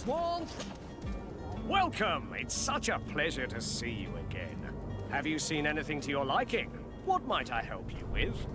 one. Welcome. It's such a pleasure to see you again. Have you seen anything to your liking? What might I help you with?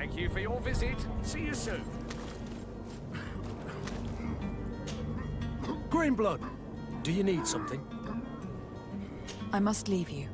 Thank you for your visit. See you soon. Greenblood, do you need something? I must leave you.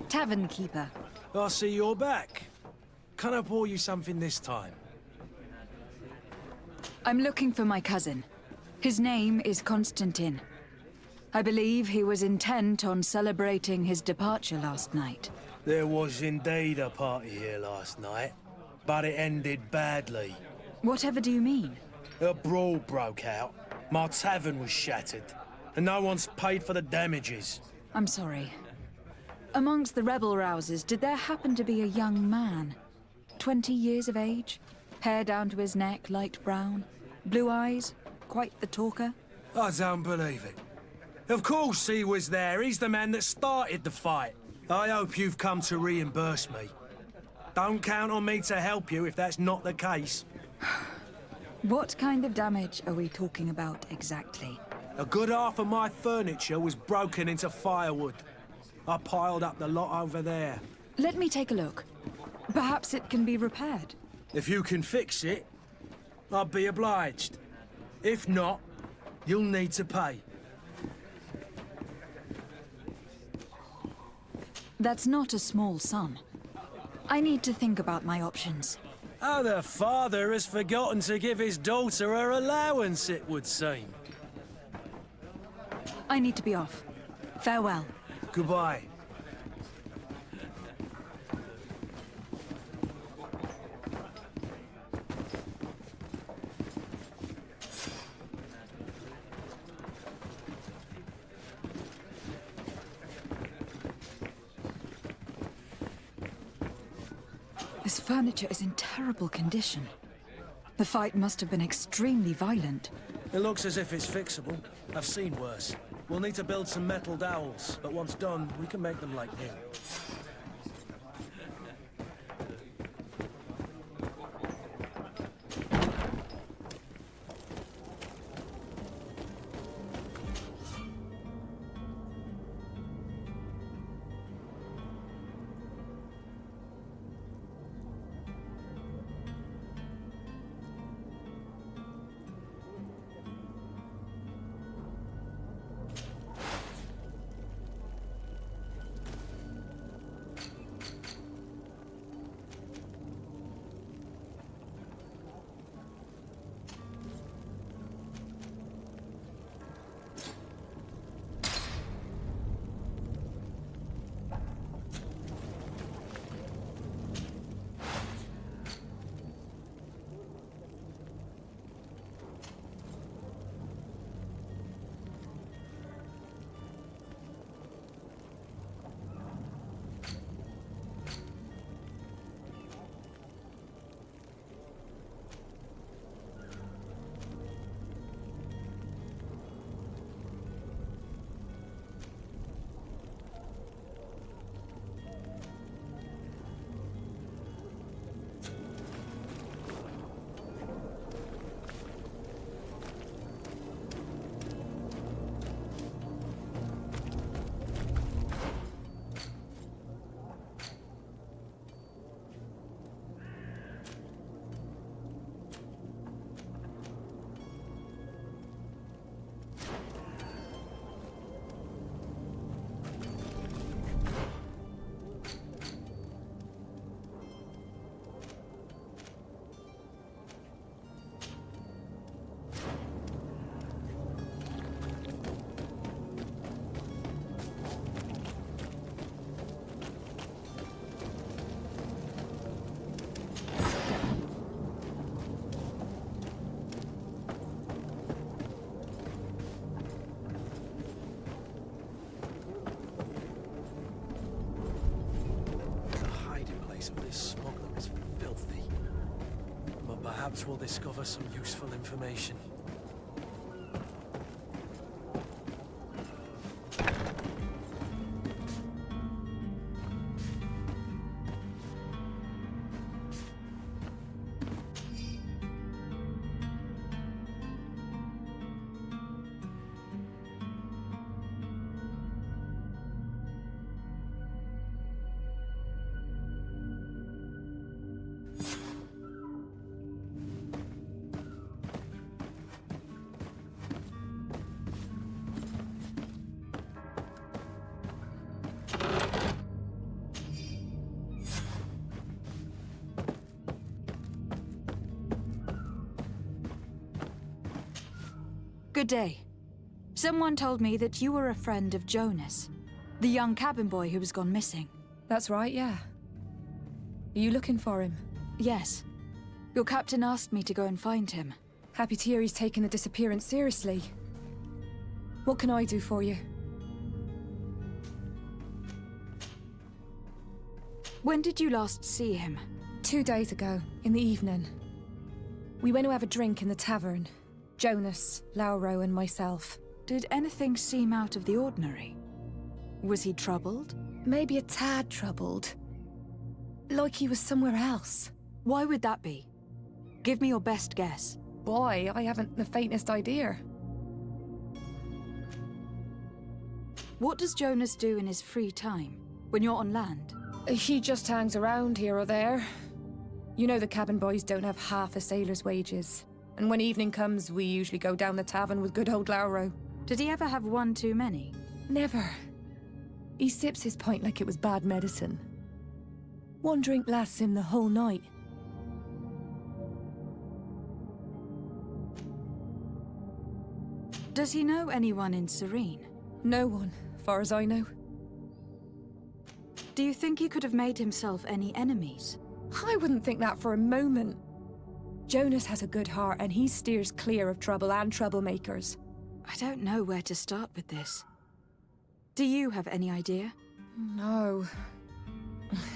Tavern keeper. I see you're back. Can I pour you something this time? I'm looking for my cousin. His name is Constantine. I believe he was intent on celebrating his departure last night. There was indeed a party here last night, but it ended badly. Whatever do you mean? A brawl broke out. My tavern was shattered, and no one's paid for the damages. I'm sorry. Amongst the rebel rousers, did there happen to be a young man? 20 years of age? Hair down to his neck, light brown? Blue eyes? Quite the talker? I don't believe it. Of course he was there. He's the man that started the fight. I hope you've come to reimburse me. Don't count on me to help you if that's not the case. What kind of damage are we talking about exactly? A good half of my furniture was broken into firewood. I piled up the lot over there. Let me take a look. Perhaps it can be repaired. If you can fix it, I'll be obliged. If not, you'll need to pay. That's not a small sum. I need to think about my options. Oh, the father has forgotten to give his daughter her allowance, it would seem. I need to be off. Farewell. Goodbye. This furniture is in terrible condition. The fight must have been extremely violent. It looks as if it's fixable. I've seen worse. We'll need to build some metal dowels, but once done, we can make them like new. Perhaps we'll discover some useful information. Good day. Someone told me that you were a friend of Jonas, the young cabin boy who was gone missing. That's right, yeah. Are you looking for him? Yes. Your captain asked me to go and find him. Happy to hear he's taken the disappearance seriously. What can I do for you? When did you last see him? 2 days ago, in the evening. We went to have a drink in the tavern. Jonas, Lauro and myself. Did anything seem out of the ordinary? Was he troubled? Maybe a tad troubled. Like he was somewhere else. Why would that be? Give me your best guess. Boy, I haven't the faintest idea. What does Jonas do in his free time, when you're on land? He just hangs around here or there. You know the cabin boys don't have half a sailor's wages. And when evening comes, we usually go down the tavern with good old Lauro. Did he ever have one too many? Never. He sips his pint like it was bad medicine. One drink lasts him the whole night. Does he know anyone in Serene? No one, far as I know. Do you think he could have made himself any enemies? I wouldn't think that for a moment. Jonas has a good heart and he steers clear of trouble and troublemakers. I don't know where to start with this. Do you have any idea? No.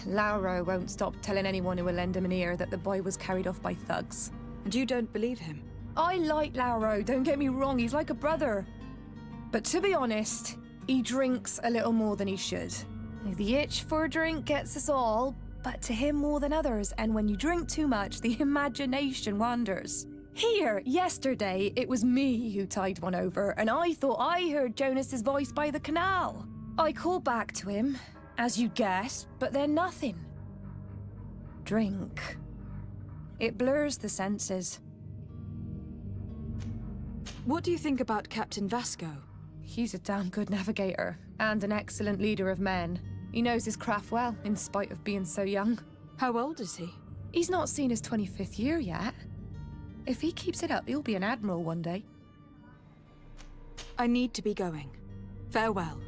Lauro won't stop telling anyone who will lend him an ear that the boy was carried off by thugs. And you don't believe him? I like Lauro, don't get me wrong, he's like a brother. But to be honest, he drinks a little more than he should. The itch for a drink gets us all, but to him more than others, and when you drink too much, the imagination wanders. Here, yesterday, it was me who tied one over, and I thought I heard Jonas's voice by the canal. I called back to him, as you guessed, but then nothing. Drink. It blurs the senses. What do you think about Captain Vasco? He's a damn good navigator, and an excellent leader of men. He knows his craft well, in spite of being so young. How old is he? He's not seen his 25th year yet. If he keeps it up, he'll be an admiral one day. I need to be going. Farewell.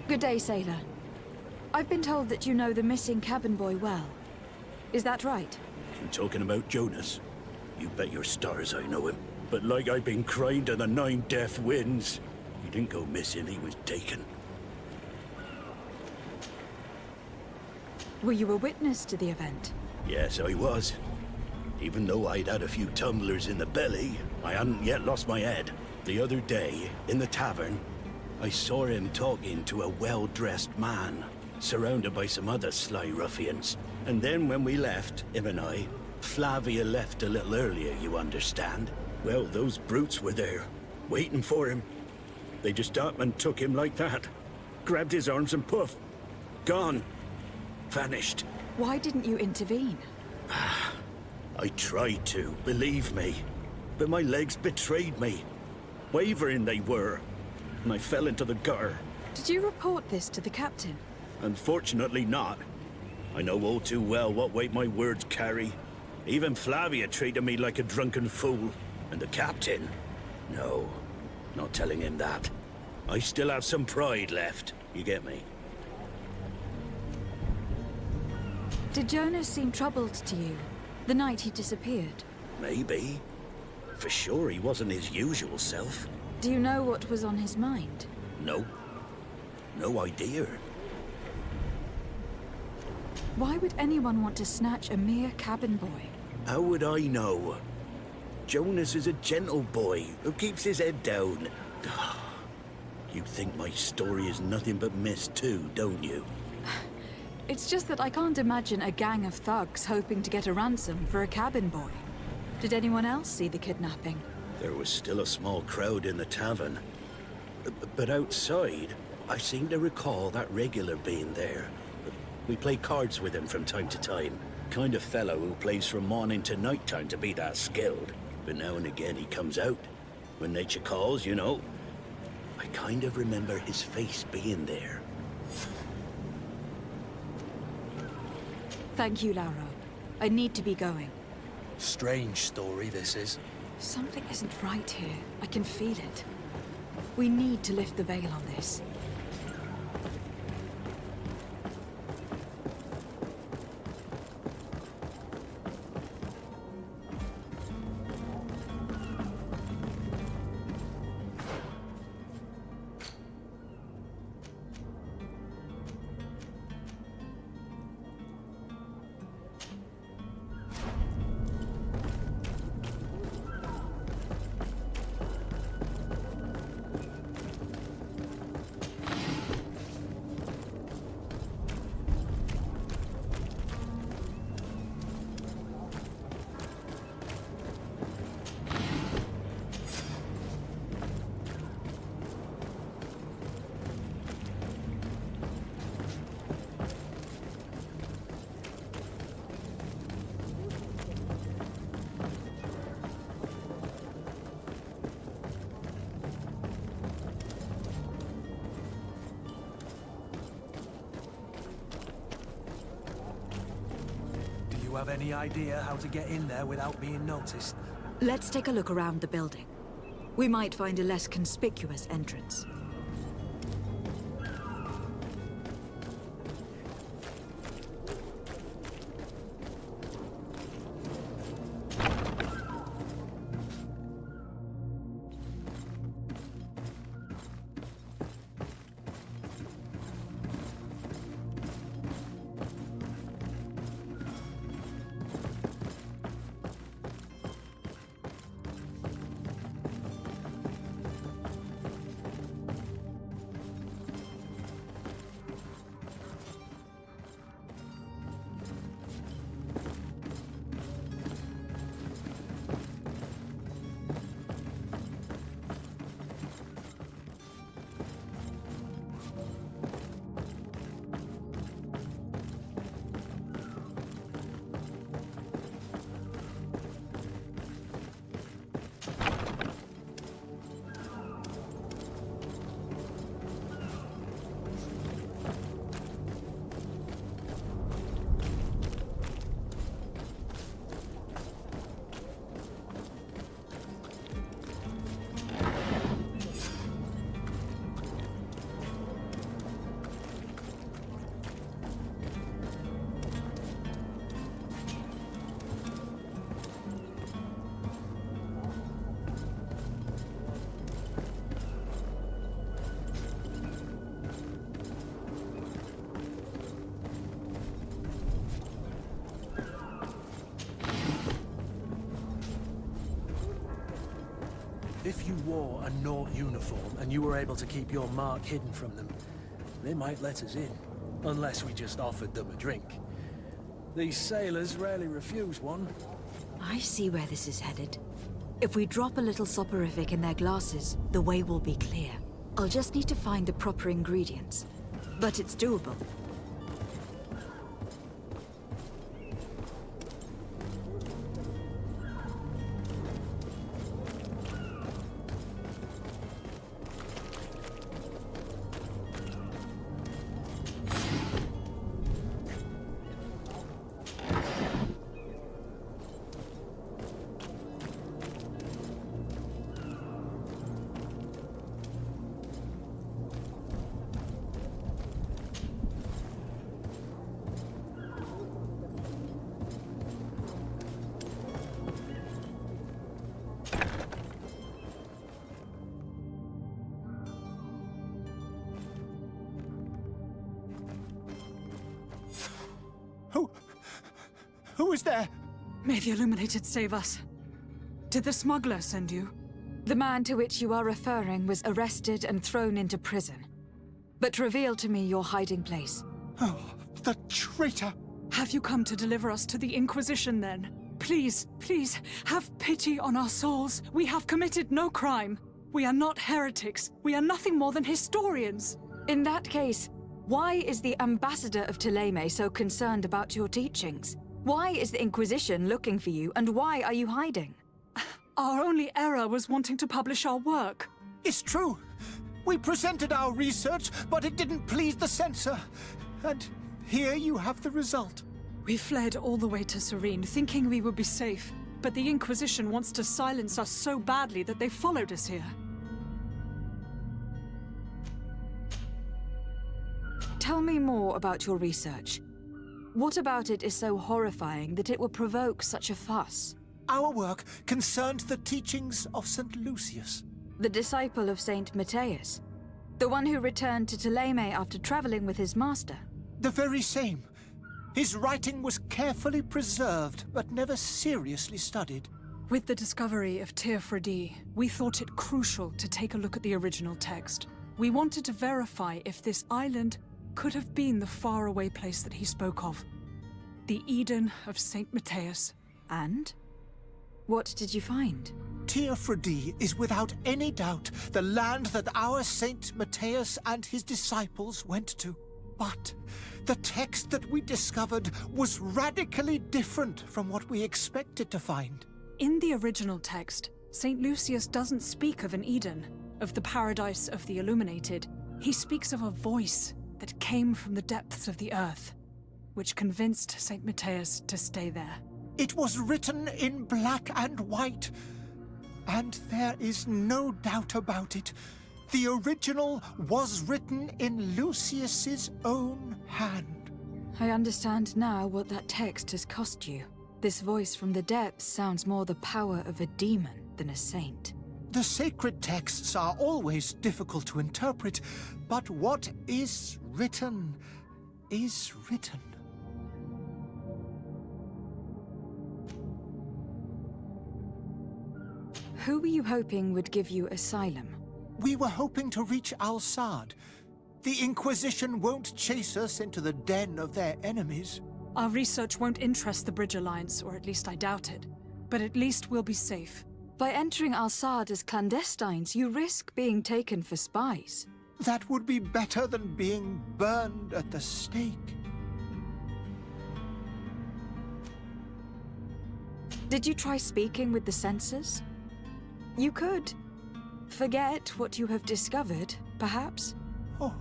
Good day, sailor. I've been told that you know the missing cabin boy well. Is that right? You talking about Jonas? You bet your stars I know him. But like I've been crying to the 9 deaf winds, he didn't go missing, he was taken. Were you a witness to the event? Yes, I was. Even though I'd had a few tumblers in the belly, I hadn't yet lost my head. The other day, in the tavern, I saw him talking to a well-dressed man, surrounded by some other sly ruffians. And then when we left, him and I, Flavia left a little earlier, you understand. Well, those brutes were there, waiting for him. They just up and took him like that. Grabbed his arms and poof, gone. Vanished. Why didn't you intervene? I tried to, believe me. But my legs betrayed me. Wavering they were. And I fell into the gutter. Did you report this to the captain? Unfortunately not. I know all too well what weight my words carry. Even Flavia treated me like a drunken fool. And the captain? No, not telling him that. I still have some pride left, you get me? Did Jonas seem troubled to you, the night he disappeared? Maybe. For sure he wasn't his usual self. Do you know what was on his mind? No. No idea. Why would anyone want to snatch a mere cabin boy? How would I know? Jonas is a gentle boy who keeps his head down. You think my story is nothing but mist too, don't you? It's just that I can't imagine a gang of thugs hoping to get a ransom for a cabin boy. Did anyone else see the kidnapping? There was still a small crowd in the tavern. But outside, I seem to recall that regular being there. We play cards with him from time to time. Kind of fellow who plays from morning to night time to be that skilled. But now and again he comes out. When nature calls, you know. I kind of remember his face being there. Thank you, Lauro. I need to be going. Strange story, this is. Something isn't right here. I can feel it. We need to lift the veil on this. Do you have any idea how to get in there without being noticed? Let's take a look around the building. We might find a less conspicuous entrance. If you wore a Naut uniform and you were able to keep your mark hidden from them, they might let us in. Unless we just offered them a drink. These sailors rarely refuse one. I see where this is headed. If we drop a little soporific in their glasses, the way will be clear. I'll just need to find the proper ingredients. But it's doable. Who is there? May the Illuminated save us. Did the smuggler send you? The man to which you are referring was arrested and thrown into prison. But reveal to me your hiding place. Oh, the traitor! Have you come to deliver us to the Inquisition, then? Please, please, have pity on our souls. We have committed no crime. We are not heretics. We are nothing more than historians. In that case, why is the ambassador of Thélème so concerned about your teachings? Why is the Inquisition looking for you, and why are you hiding? Our only error was wanting to publish our work. It's true. We presented our research, but it didn't please the censor. And here you have the result. We fled all the way to Serene, thinking we would be safe. But the Inquisition wants to silence us so badly that they followed us here. Tell me more about your research. What about it is so horrifying that it will provoke such a fuss? Our work concerned the teachings of St. Lucius. The disciple of Saint Matthias? The one who returned to Thélème after traveling with his master? The very same. His writing was carefully preserved, but never seriously studied. With the discovery of Teofredi, we thought it crucial to take a look at the original text. We wanted to verify if this island could have been the faraway place that he spoke of. The Eden of Saint Matthias. And? What did you find? Teofredi is without any doubt the land that our Saint Matthias and his disciples went to. But the text that we discovered was radically different from what we expected to find. In the original text, St. Lucius doesn't speak of an Eden, of the paradise of the illuminated. He speaks of a voice that came from the depths of the earth, which convinced St. Matthias to stay there. It was written in black and white, and there is no doubt about it. The original was written in Lucius's own hand. I understand now what that text has cost you. This voice from the depths sounds more the power of a demon than a saint. The sacred texts are always difficult to interpret, but what is written is written. Who were you hoping would give you asylum? We were hoping to reach Al-Sad. The Inquisition won't chase us into the den of their enemies. Our research won't interest the Bridge Alliance, or at least I doubt it. But at least we'll be safe. By entering Al-Sad as clandestines, you risk being taken for spies. That would be better than being burned at the stake. Did you try speaking with the censors? You could. Forget what you have discovered, perhaps? Oh,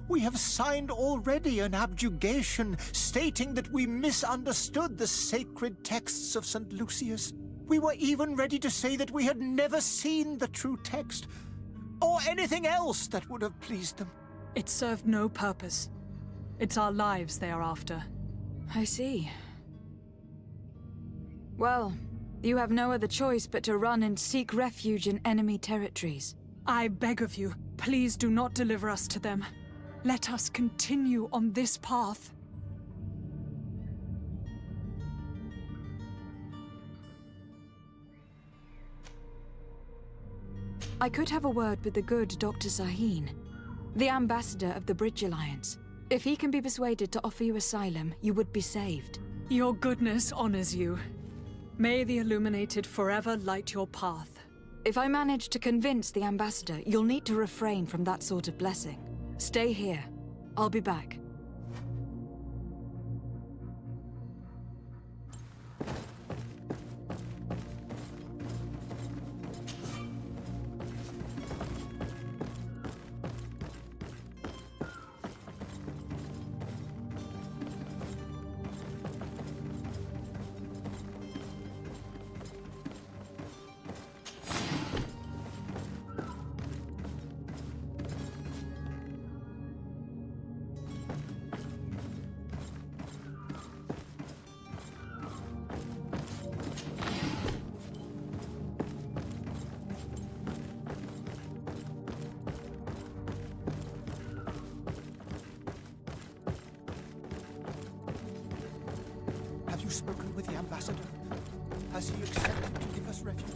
we have signed already an abjugation stating that we misunderstood the sacred texts of St. Lucius. We were even ready to say that we had never seen the true text, or anything else that would have pleased them. It served no purpose. It's our lives they are after. I see. Well, you have no other choice but to run and seek refuge in enemy territories. I beg of you, please do not deliver us to them. Let us continue on this path. I could have a word with the good Dr. Sahin, the ambassador of the Bridge Alliance. If he can be persuaded to offer you asylum, you would be saved. Your goodness honors you. May the Illuminated forever light your path. If I manage to convince the ambassador, you'll need to refrain from that sort of blessing. Stay here. I'll be back. Have you spoken with the ambassador? Has he accepted to give us refuge?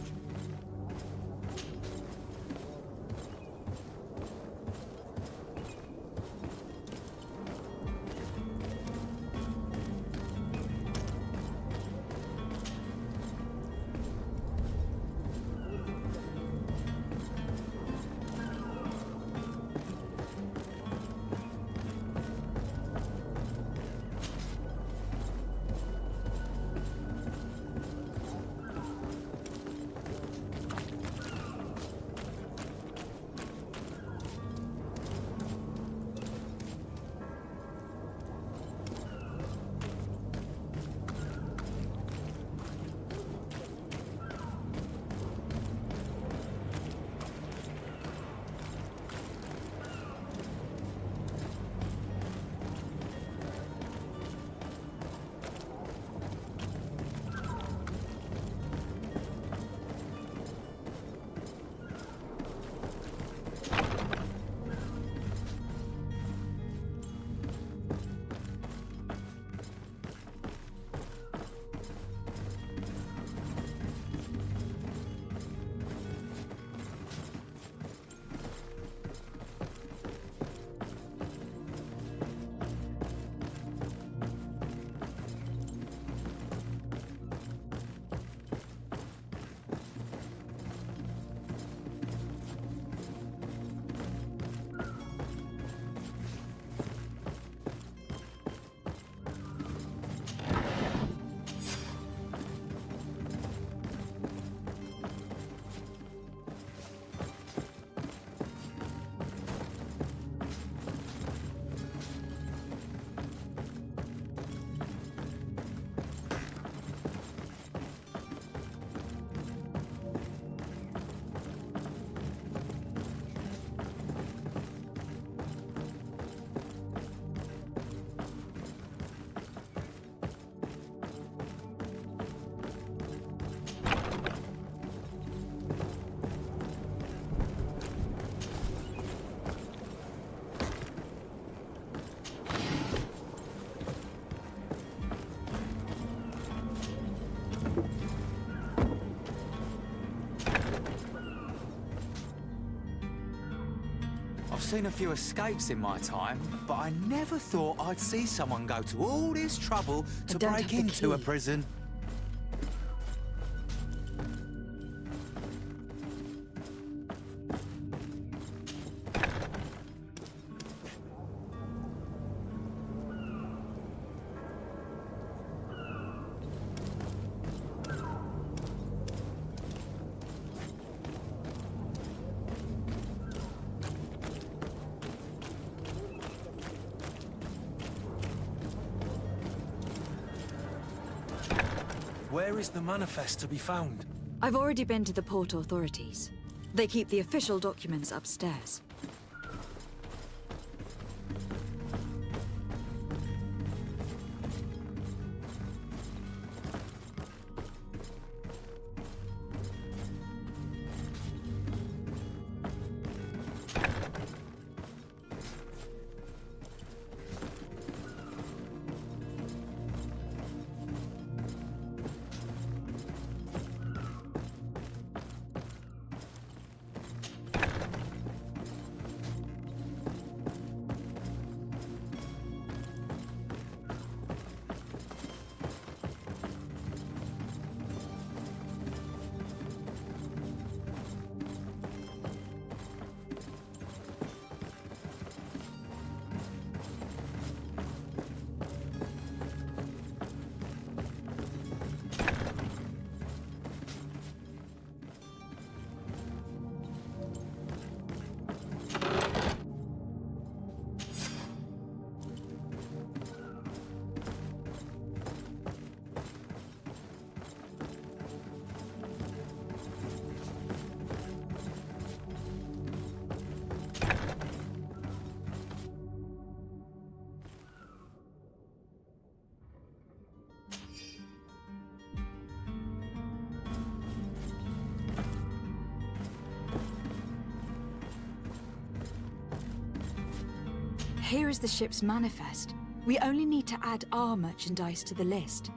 seen a few escapes in my time, but I never thought I'd see someone go to all this trouble to don't break have the into a key. prison. Where is the manifest to be found? I've already been to the port authorities. They keep the official documents upstairs. Here is the ship's manifest. We only need to add our merchandise to the list.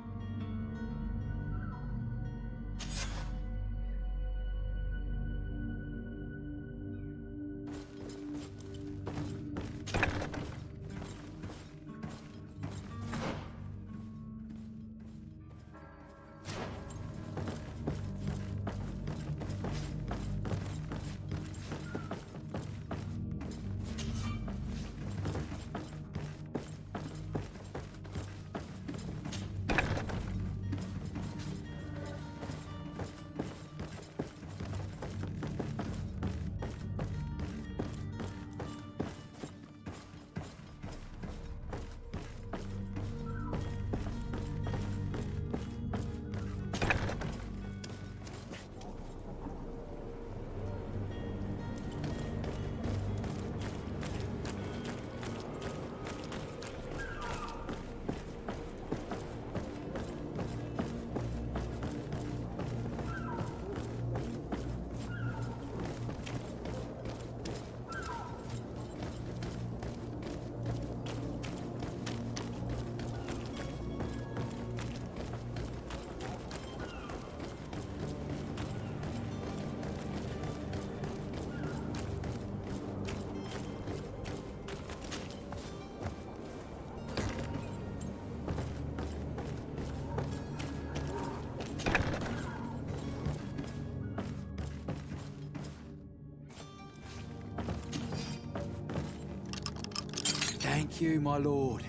Thank you, my lord.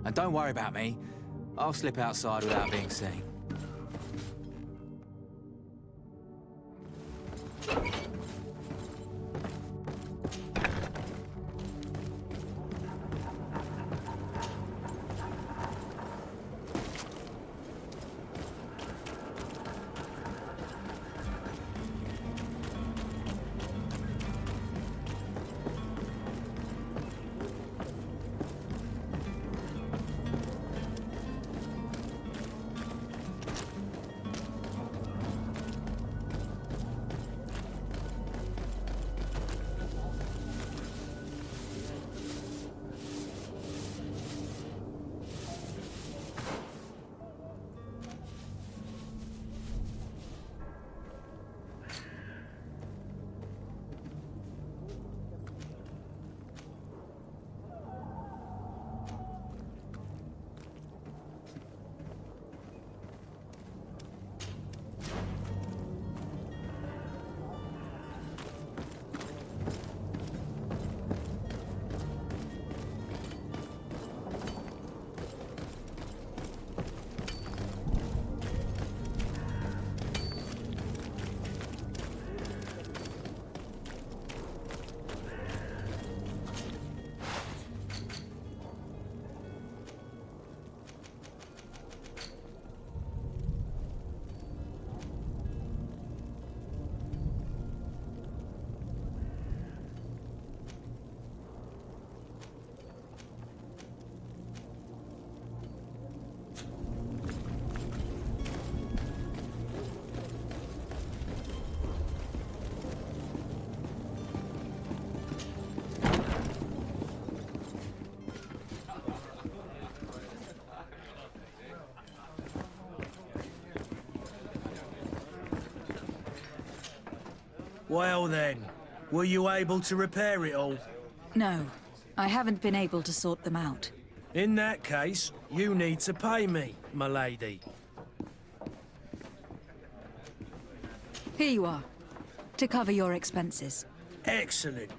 And don't worry about me. I'll slip outside without being seen. Well then, were you able to repair it all? No, I haven't been able to sort them out. In that case, you need to pay me, my lady. Here you are, to cover your expenses. Excellent.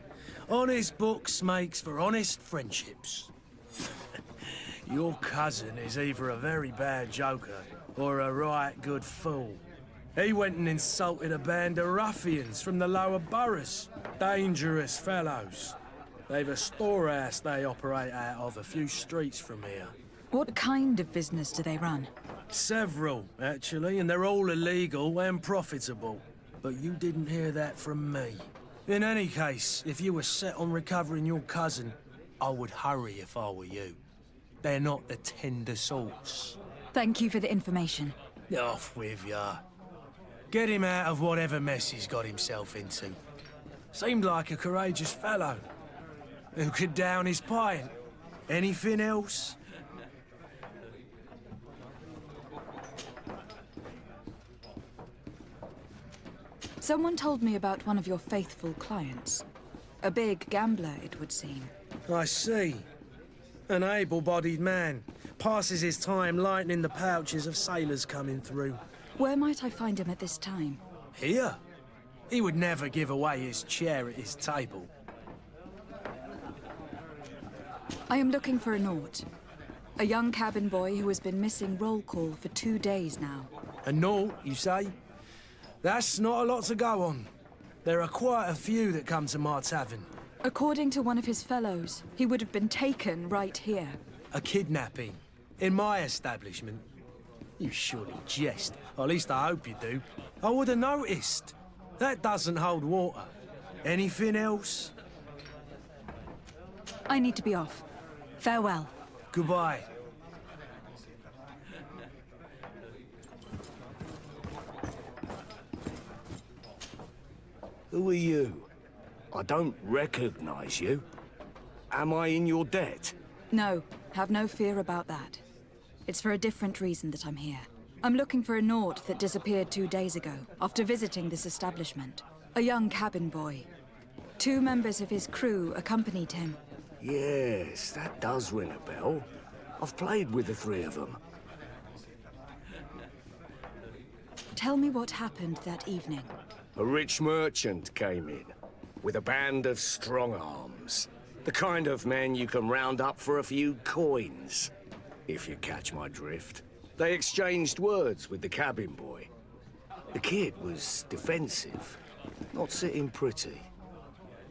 Honest books makes for honest friendships. Your cousin is either a very bad joker or a right good fool. He went and insulted a band of ruffians from the lower boroughs. Dangerous fellows. They've a storehouse they operate out of a few streets from here. What kind of business do they run? Several, actually, and they're all illegal and profitable. But you didn't hear that from me. In any case, if you were set on recovering your cousin, I would hurry if I were you. They're not the tender sorts. Thank you for the information. Off with ya. Get him out of whatever mess he's got himself into. Seemed like a courageous fellow. Who could down his pint? Anything else? Someone told me about one of your faithful clients. A big gambler, it would seem. I see. An able-bodied man. Passes his time lightening the pouches of sailors coming through. Where might I find him at this time? Here? He would never give away his chair at his table. I am looking for a Naut. A young cabin boy who has been missing roll call for 2 days now. A Naut, you say? That's not a lot to go on. There are quite a few that come to my tavern. According to one of his fellows, he would have been taken right here. A kidnapping? In my establishment? You surely jest. Or at least I hope you do. I would have noticed. That doesn't hold water. Anything else? I need to be off. Farewell. Goodbye. Who are you? I don't recognize you. Am I in your debt? No, have no fear about that. It's for a different reason that I'm here. I'm looking for a Naut that disappeared 2 days ago, after visiting this establishment. A young cabin boy. 2 members of his crew accompanied him. Yes, that does ring a bell. I've played with the 3 of them. Tell me what happened that evening. A rich merchant came in, with a band of strong arms. The kind of men you can round up for a few coins, if you catch my drift. They exchanged words with the cabin boy. The kid was defensive, not sitting pretty.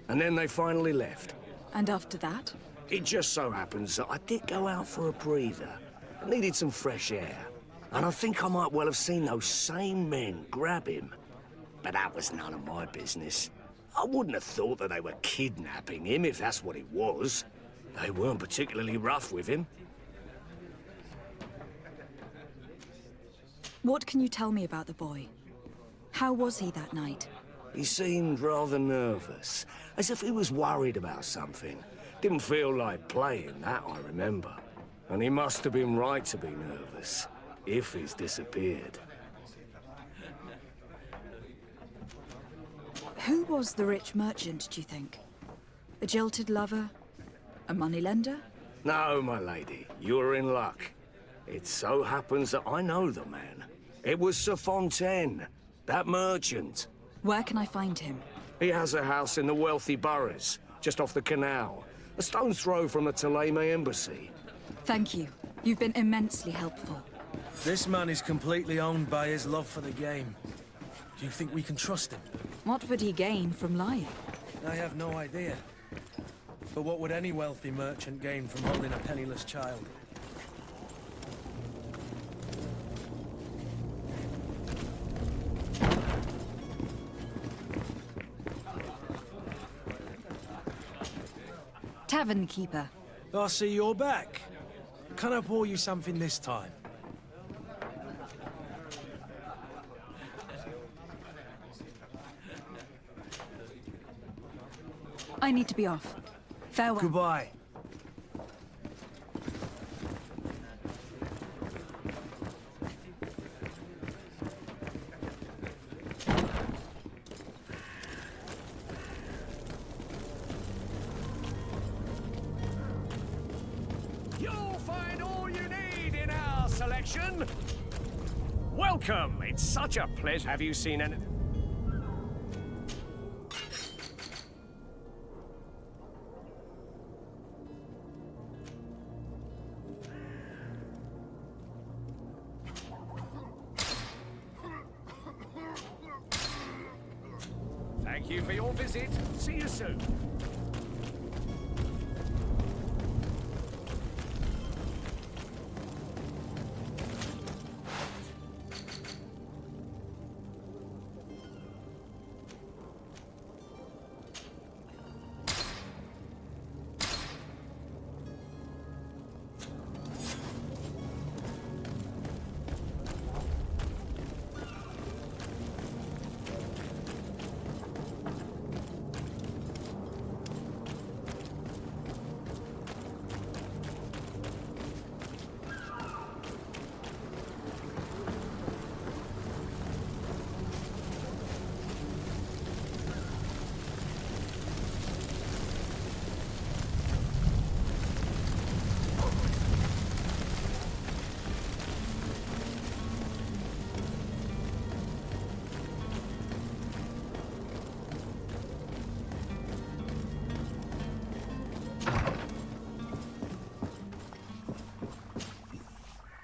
And then they finally left. And after that? It just so happens that I did go out for a breather. I needed some fresh air. And I think I might well have seen those same men grab him. But that was none of my business. I wouldn't have thought that they were kidnapping him, if that's what it was. They weren't particularly rough with him. What can you tell me about the boy? How was he that night? He seemed rather nervous, as if he was worried about something. Didn't feel like playing, that I remember. And he must have been right to be nervous, if he's disappeared. Who was the rich merchant, do you think? A jilted lover? A moneylender? No, my lady, you're in luck. It so happens that I know the man. It was Sir Fontaine, that merchant. Where can I find him? He has a house in the wealthy boroughs, just off the canal. A stone's throw from the Theleme embassy. Thank you. You've been immensely helpful. This man is completely owned by his love for the game. Do you think we can trust him? What would he gain from lying? I have no idea. But what would any wealthy merchant gain from holding a penniless child? Tavern keeper. I see you're back. Can I pour you something this time? I need to be off. Farewell. Goodbye. protection? Welcome! It's such a pleasure. Have you seen any... Thank you for your visit. See you soon.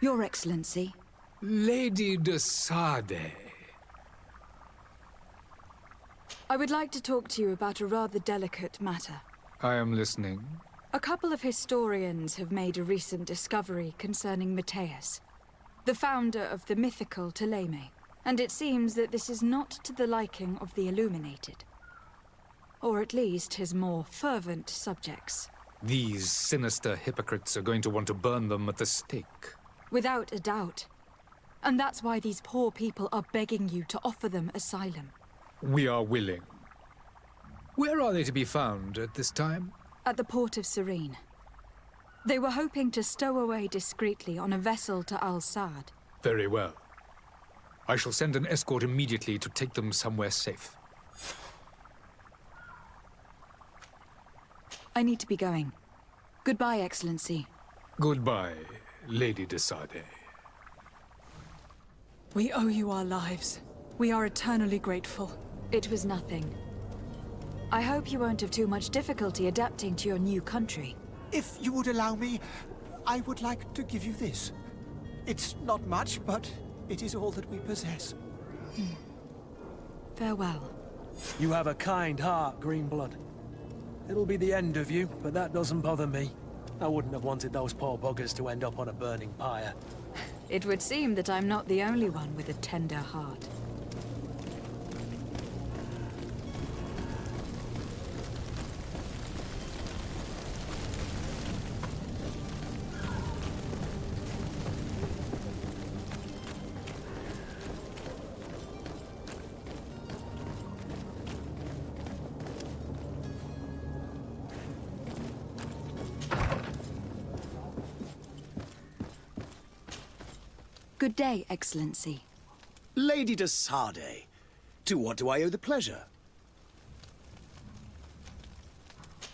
Your Excellency. Lady de Sade. I would like to talk to you about a rather delicate matter. I am listening. A couple of historians have made a recent discovery concerning Mateus, the founder of the mythical Teleme, and it seems that this is not to the liking of the Illuminated. Or at least his more fervent subjects. These sinister hypocrites are going to want to burn them at the stake. Without a doubt. And that's why these poor people are begging you to offer them asylum. We are willing. Where are they to be found at this time? At the port of Serene. They were hoping to stow away discreetly on a vessel to Al-Sad. Very well. I shall send an escort immediately to take them somewhere safe. I need to be going. Goodbye, Excellency. Goodbye, Lady de Sade. We owe you our lives. We are eternally grateful. It was nothing. I hope you won't have too much difficulty adapting to your new country. If you would allow me, I would like to give you this. It's not much, but it is all that we possess. Farewell. You have a kind heart, Greenblood. It'll be the end of you, but that doesn't bother me. I wouldn't have wanted those poor buggers to end up on a burning pyre. It would seem that I'm not the only one with a tender heart. Good day, Excellency. Lady de Sade, to what do I owe the pleasure?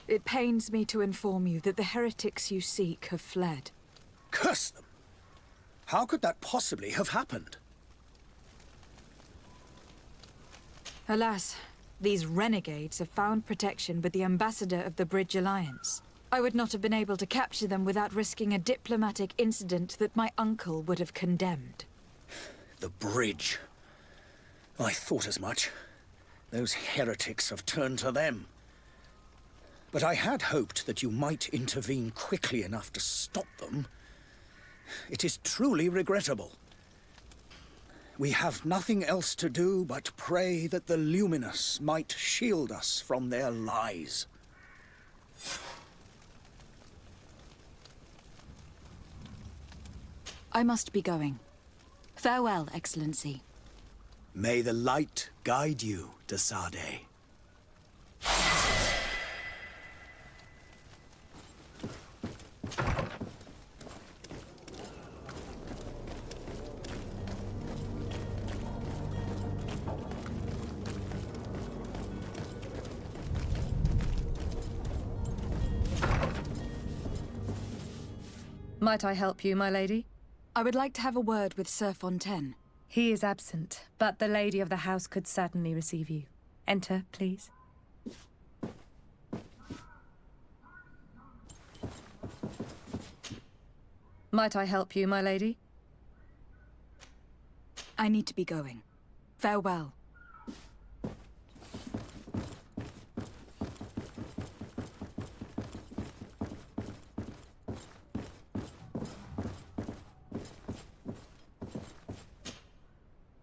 It pains me to inform you that the heretics you seek have fled. Curse them! How could that possibly have happened? Alas, these renegades have found protection with the ambassador of the Bridge Alliance. I would not have been able to capture them without risking a diplomatic incident that my uncle would have condemned. The bridge. I thought as much. Those heretics have turned to them. But I had hoped that you might intervene quickly enough to stop them. It is truly regrettable. We have nothing else to do but pray that the Luminous might shield us from their lies. I must be going. Farewell, Excellency. May the light guide you, de Sade. Might I help you, my lady? I would like to have a word with Sir Fontaine. He is absent, but the lady of the house could certainly receive you. Enter, please. Might I help you, my lady? I need to be going. Farewell.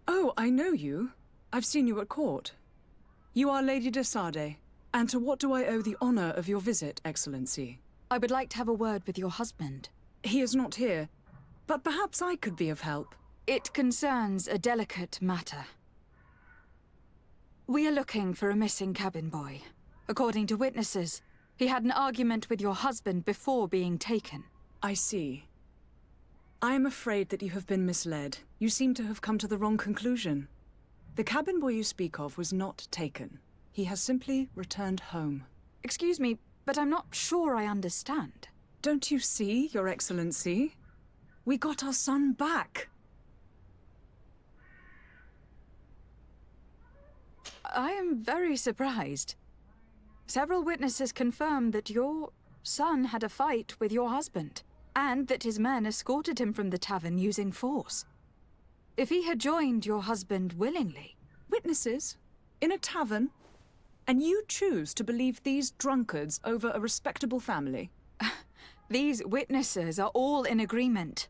Oh, I know you. I've seen you at court. You are Lady de Sade. And to what do I owe the honor of your visit, Excellency? I would like to have a word with your husband. He is not here, but perhaps I could be of help. It concerns a delicate matter. We are looking for a missing cabin boy. According to witnesses, he had an argument with your husband before being taken. I see. I am afraid that you have been misled. You seem to have come to the wrong conclusion. The cabin boy you speak of was not taken. He has simply returned home. Excuse me, but I'm not sure I understand. Don't you see, Your Excellency? We got our son back. I am very surprised. Several witnesses confirmed that your son had a fight with your husband, and that his men escorted him from the tavern using force. If he had joined your husband willingly... Witnesses? In a tavern? And you choose to believe these drunkards over a respectable family? These witnesses are all in agreement,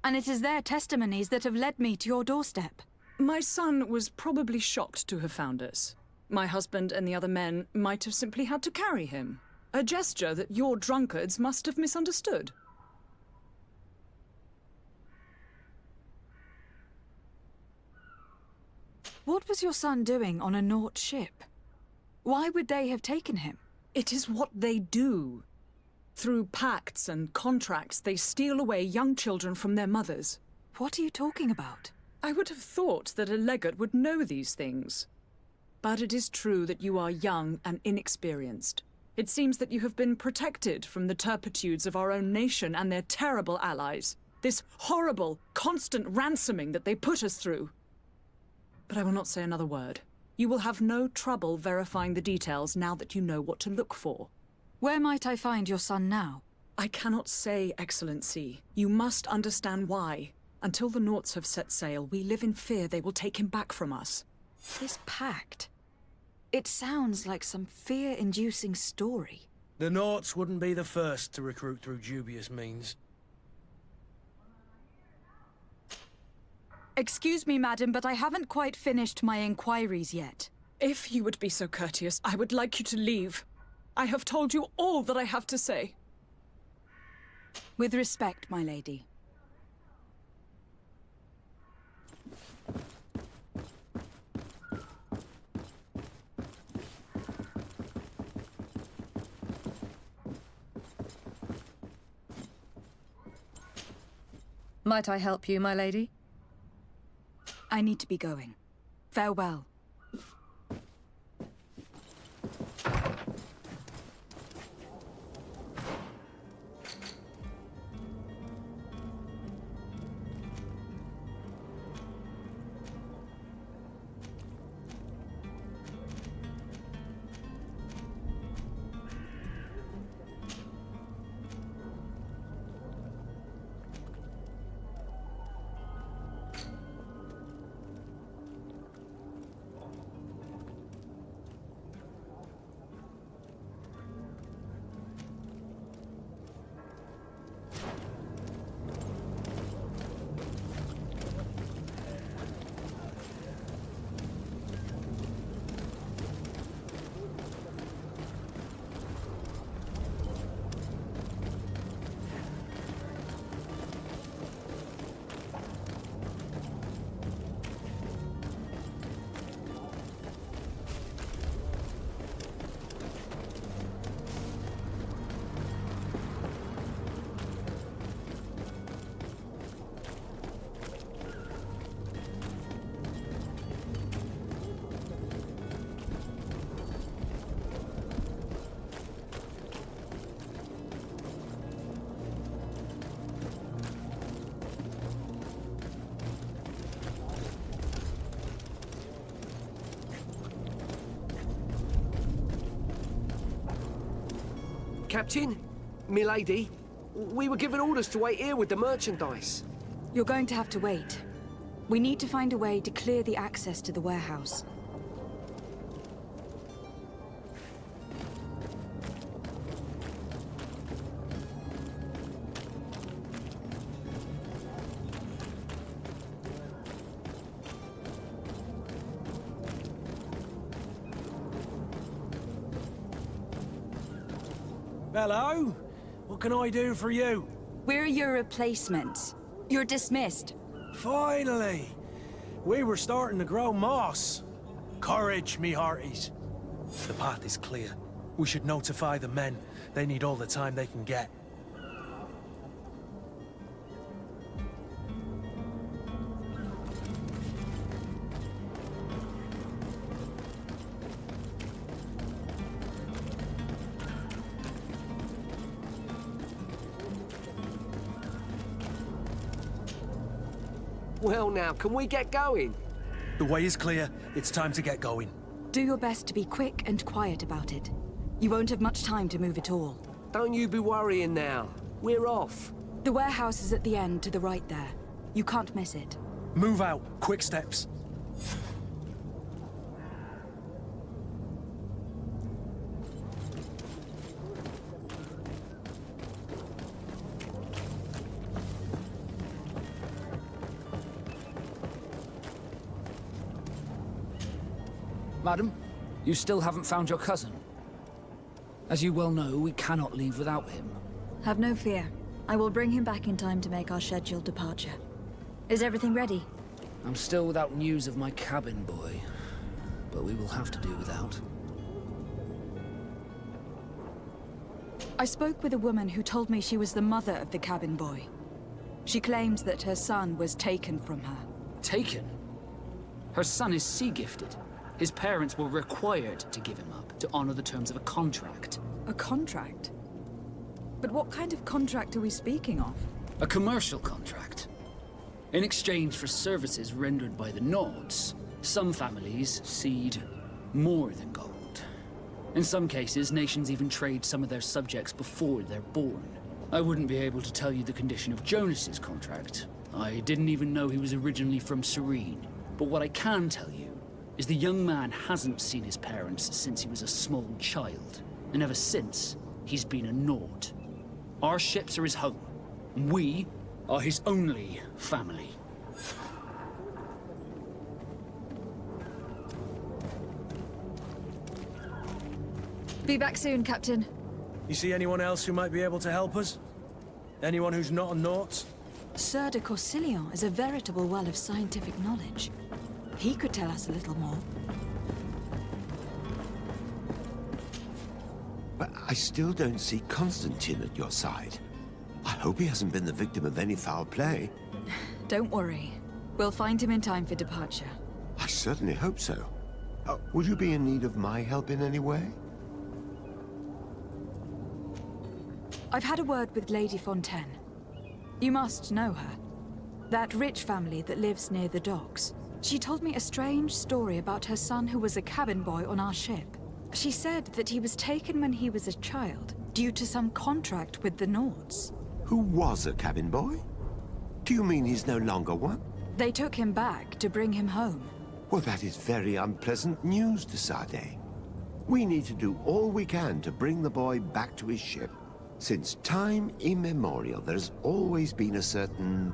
and it is their testimonies that have led me to your doorstep. My son was probably shocked to have found us. My husband and the other men might have simply had to carry him. A gesture that your drunkards must have misunderstood. What was your son doing on a Naut ship? Why would they have taken him? It is what they do. Through pacts and contracts, they steal away young children from their mothers. What are you talking about? I would have thought that a legate would know these things. But it is true that you are young and inexperienced. It seems that you have been protected from the turpitudes of our own nation and their terrible allies. This horrible, constant ransoming that they put us through. But I will not say another word. You will have no trouble verifying the details now that you know what to look for. Where might I find your son now? I cannot say, Excellency. You must understand why. Until the Nauts have set sail, we live in fear they will take him back from us. This pact... It sounds like some fear-inducing story. The Nauts wouldn't be the first to recruit through dubious means. Excuse me, madam, but I haven't quite finished my inquiries yet. If you would be so courteous, I would like you to leave. I have told you all that I have to say. With respect, my lady. Might I help you, my lady? I need to be going. Farewell. Captain, milady, we were given orders to wait here with the merchandise. You're going to have to wait. We need to find a way to clear the access to the warehouse. Hello? What can I do for you? We're your replacements. You're dismissed. Finally! We were starting to grow moss. Courage, me hearties. The path is clear. We should notify the men. They need all the time they can get. Well now, can we get going? The way is clear. It's time to get going. Do your best to be quick and quiet about it. You won't have much time to move at all. Don't you be worrying now. We're off. The warehouse is at the end to the right there. You can't miss it. Move out. Quick steps. Madam, you still haven't found your cousin. As you well know, we cannot leave without him. Have no fear. I will bring him back in time to make our scheduled departure. Is everything ready? I'm still without news of my cabin boy, but we will have to do without. I spoke with a woman who told me she was the mother of the cabin boy. She claims that her son was taken from her. Taken? Her son is sea-gifted. His parents were required to give him up to honor the terms of a contract. A contract? But what kind of contract are we speaking of? A commercial contract. In exchange for services rendered by the Nauts, some families cede more than gold. In some cases, nations even trade some of their subjects before they're born. I wouldn't be able to tell you the condition of Jonas's contract. I didn't even know he was originally from Serene. But what I can tell you is the young man hasn't seen his parents since he was a small child. And ever since, he's been a Naut. Our ships are his home. And we are his only family. Be back soon, Captain. You see anyone else who might be able to help us? Anyone who's not a Naut? Sir de Corsilion is a veritable well of scientific knowledge. He could tell us a little more. But I still don't see Constantine at your side. I hope he hasn't been the victim of any foul play. Don't worry. We'll find him in time for departure. I certainly hope so. Would you be in need of my help in any way? I've had a word with Lady Fontaine. You must know her. That rich family that lives near the docks. She told me a strange story about her son who was a cabin boy on our ship. She said that he was taken when he was a child, due to some contract with the Nauts. Who was a cabin boy? Do you mean he's no longer one? They took him back to bring him home. Well, that is very unpleasant news, de Sade. We need to do all we can to bring the boy back to his ship. Since time immemorial, there's always been a certain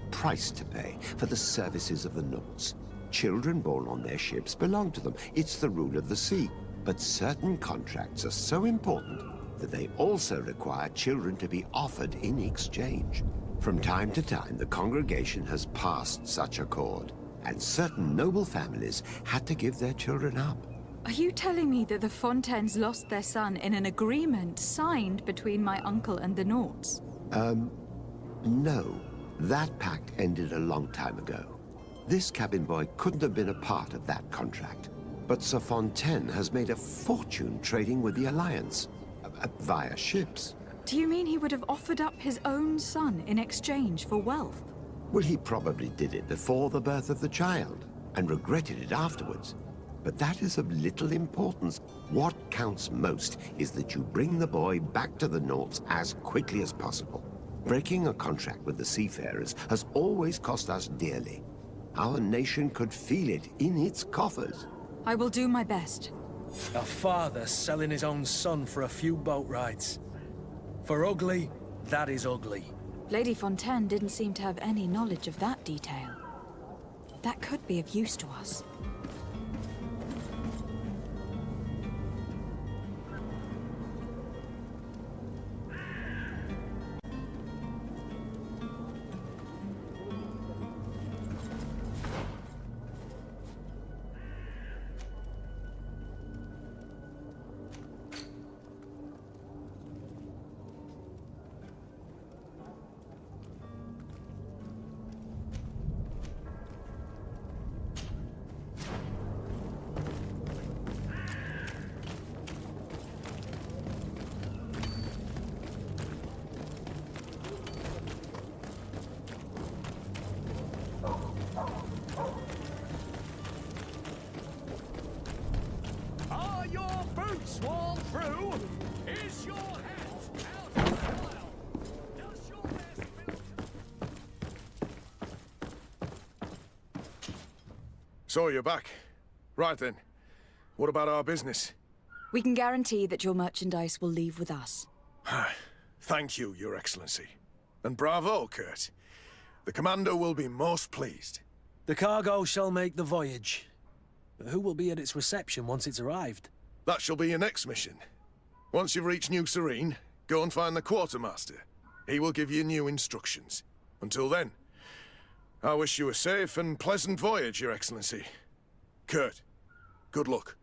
price to pay for the services of the Nauts. Children born on their ships belong to them. It's the rule of the sea. But certain contracts are so important that they also require children to be offered in exchange. From time to time, the congregation has passed such accord, and certain noble families had to give their children up. Are you telling me that the Fontaines lost their son in an agreement signed between my uncle and the Nauts? No. That pact ended a long time ago. This cabin boy couldn't have been a part of that contract. But Sir Fontaine has made a fortune trading with the Alliance, via ships. Do you mean he would have offered up his own son in exchange for wealth? Well, he probably did it before the birth of the child, and regretted it afterwards. but that is of little importance. What counts most is that you bring the boy back to the Nauts as quickly as possible. Breaking a contract with the seafarers has always cost us dearly. Our nation could feel it in its coffers. I will do my best. A father selling his own son for a few boat rides. For ugly, that is ugly. Lady Fontaine didn't seem to have any knowledge of that detail. That could be of use to us. Swall through? Is your hat out of style? Does your best So you're back. Right then. What about our business? We can guarantee that your merchandise will leave with us. Thank you, Your Excellency. And bravo, Kurt. The Commander will be most pleased. The cargo shall make the voyage. But who will be at its reception once it's arrived? That shall be your next mission. Once you've reached New Serene, go and find the Quartermaster. He will give you new instructions. Until then, I wish you a safe and pleasant voyage, Your Excellency. Kurt, good luck.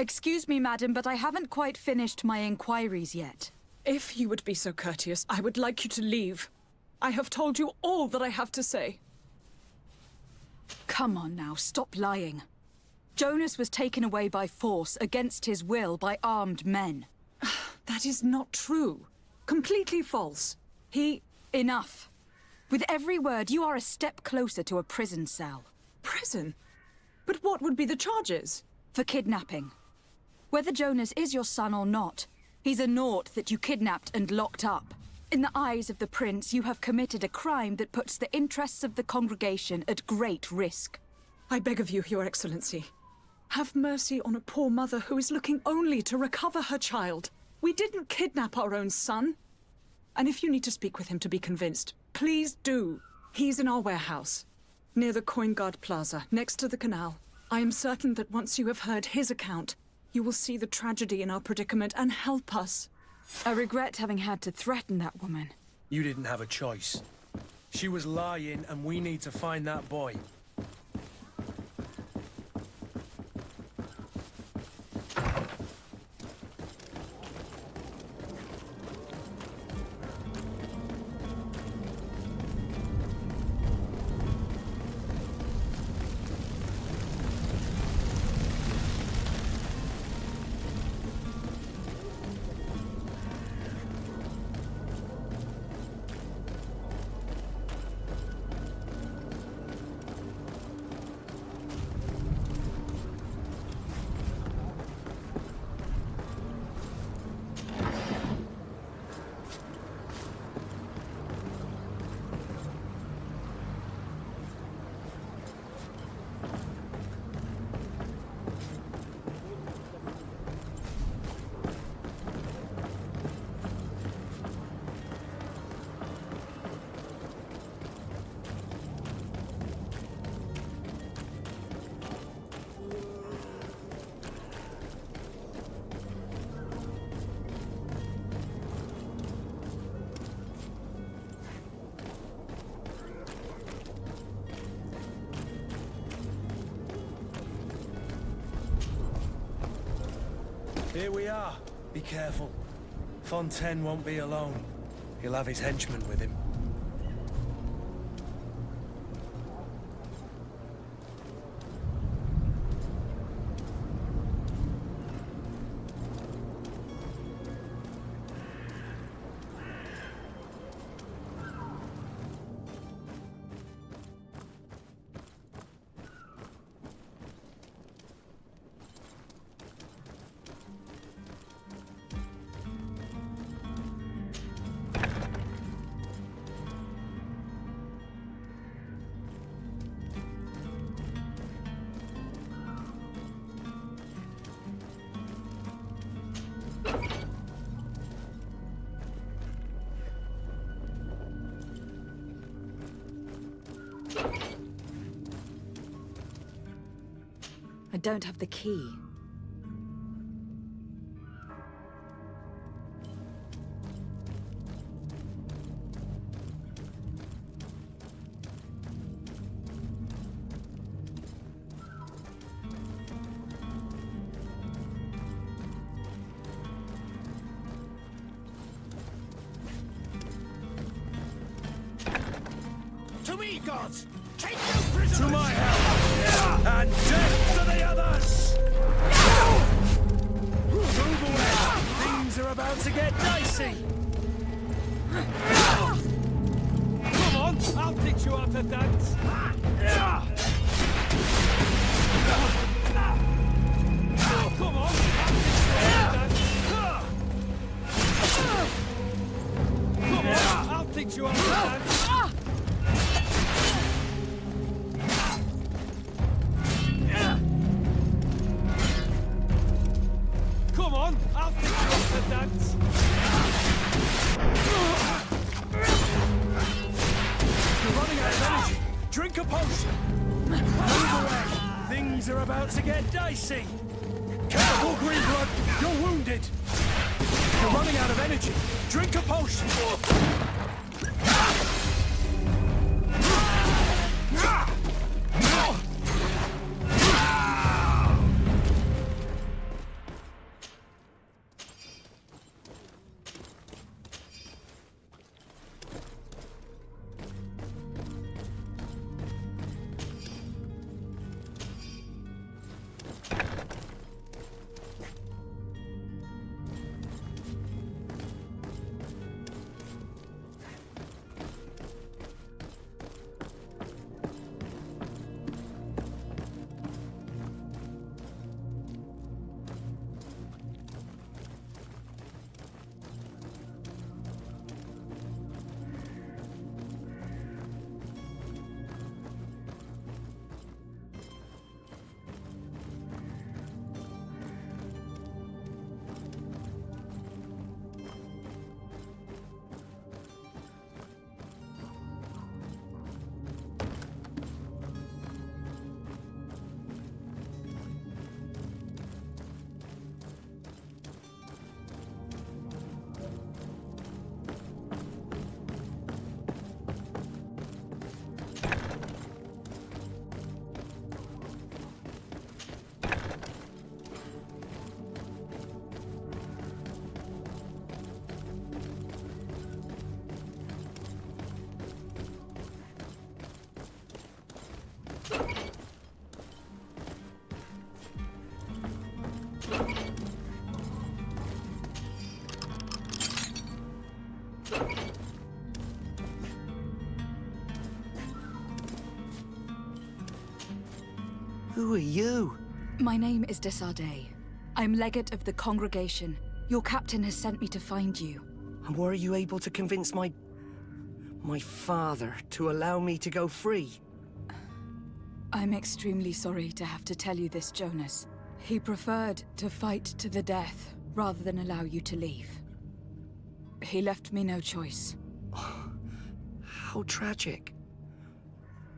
Excuse me, madam, but I haven't quite finished my inquiries yet. If you would be so courteous, I would like you to leave. I have told you all that I have to say. Come on now, stop lying. Jonas was taken away by force, against his will, by armed men. That is not true. Completely false. Enough. With every word, you are a step closer to a prison cell. Prison? But what would be the charges? For kidnapping. Whether Jonas is your son or not, he's a Naut that you kidnapped and locked up. In the eyes of the Prince, you have committed a crime that puts the interests of the congregation at great risk. I beg of you, Your Excellency. Have mercy on a poor mother who is looking only to recover her child. We didn't kidnap our own son. And if you need to speak with him to be convinced, please do. He's in our warehouse, near the Coin Guard Plaza, next to the canal. I am certain that once you have heard his account, you will see the tragedy in our predicament and help us. I regret having had to threaten that woman. You didn't have a choice. She was lying, and we need to find that boy. Here we are. Be careful. Fontaine won't be alone. He'll have his henchmen with him. I don't have the key. To me, gods! Take no prisoners! To my help! And death to the others! Move away! Things are about to get dicey! Come on, I'll teach you how to dance! Come on, I'll teach you how to dance! Come on, I'll teach you how to dance! Come on, I'll teach you how to dance! You're running out of energy! Drink a potion! Move away! Things are about to get dicey! Careful, Greenblood! You're wounded! You're running out of energy! Drink a potion! Who are you? My name is Desardet. I'm legate of the congregation. Your captain has sent me to find you. And were you able to convince my father to allow me to go free? I'm extremely sorry to have to tell you this, Jonas. He preferred to fight to the death rather than allow you to leave. He left me no choice. How tragic.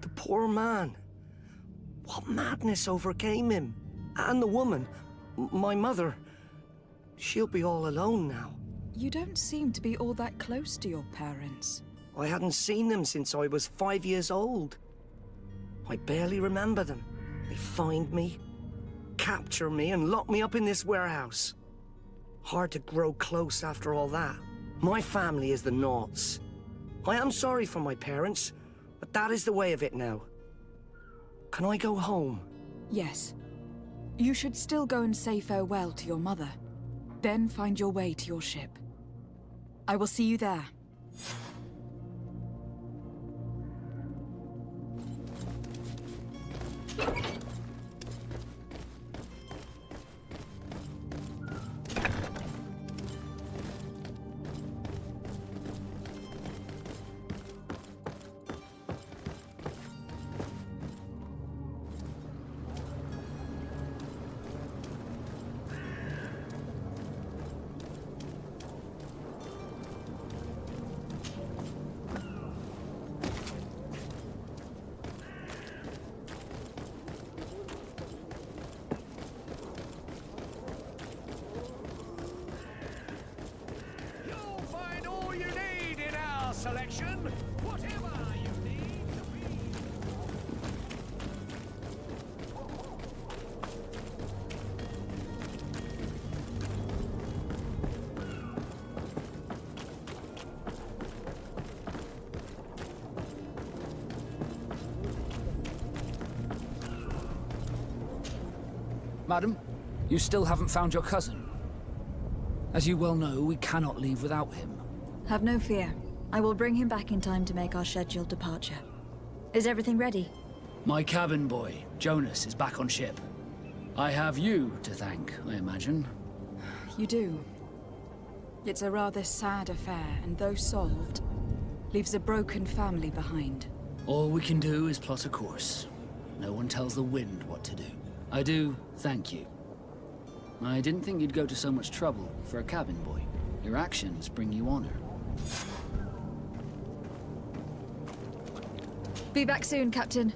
The poor man. What madness overcame him? And the woman, my mother, she'll be all alone now. You don't seem to be all that close to your parents. I hadn't seen them since I was 5 years old. I barely remember them. They find me, capture me, and lock me up in this warehouse. Hard to grow close after all that. My family is the Nauts. I am sorry for my parents, but that is the way of it now. Can I go home? Yes. You should still go and say farewell to your mother. Then find your way to your ship. I will see you there. Selection, whatever you need to be. Madam, you still haven't found your cousin. As you well know, we cannot leave without him. Have no fear. I will bring him back in time to make our scheduled departure. Is everything ready? My cabin boy, Jonas, is back on ship. I have you to thank, I imagine. You do. It's a rather sad affair, and though solved, leaves a broken family behind. All we can do is plot a course. No one tells the wind what to do. I do thank you. I didn't think you'd go to so much trouble for a cabin boy. Your actions bring you honor. Be back soon, Captain.